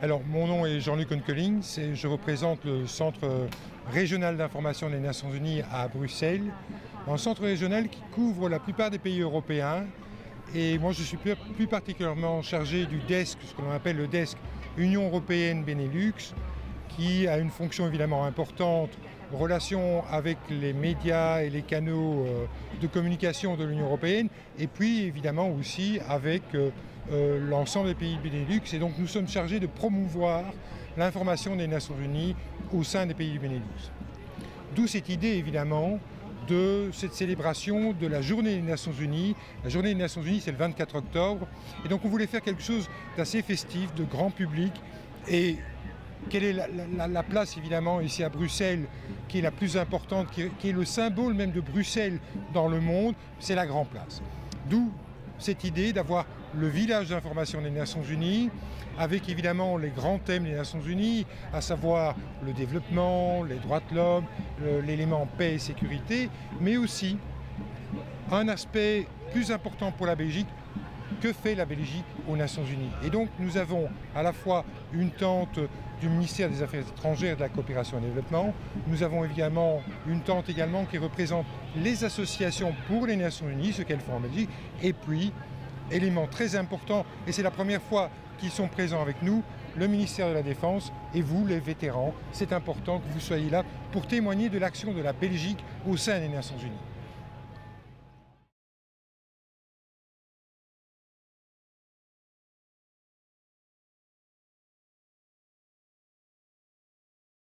Alors, mon nom est Jean-Luc Onkeling, je représente le Centre régional d'information des Nations Unies à Bruxelles, un centre régional qui couvre la plupart des pays européens. Et moi, je suis plus particulièrement chargé du desk, ce que l'on appelle le desk Union Européenne Benelux, qui a une fonction évidemment importante en relation avec les médias et les canaux de communication de l'Union Européenne, et puis évidemment aussi avec l'ensemble des pays Benelux. Et donc nous sommes chargés de promouvoir l'information des Nations Unies au sein des pays du Benelux. D'où cette idée évidemment de cette célébration de la Journée des Nations Unies. La Journée des Nations Unies, c'est le 24 octobre. Et donc on voulait faire quelque chose d'assez festif, de grand public. Et quelle est la place évidemment ici à Bruxelles qui est la plus importante, qui est le symbole même de Bruxelles dans le monde, c'est la Grand Place. D'où cette idée d'avoir le village d'information des Nations Unies, avec évidemment les grands thèmes des Nations Unies, à savoir le développement, les droits de l'homme, l'élément paix et sécurité, mais aussi un aspect plus important pour la Belgique, que fait la Belgique aux Nations Unies. Et donc nous avons à la fois une tente du ministère des Affaires étrangères et de la coopération et du développement, nous avons évidemment une tente également qui représente les associations pour les Nations Unies, ce qu'elles font en Belgique, et puis, élément très important, et c'est la première fois qu'ils sont présents avec nous, le ministère de la Défense et vous, les vétérans. C'est important que vous soyez là pour témoigner de l'action de la Belgique au sein des Nations Unies.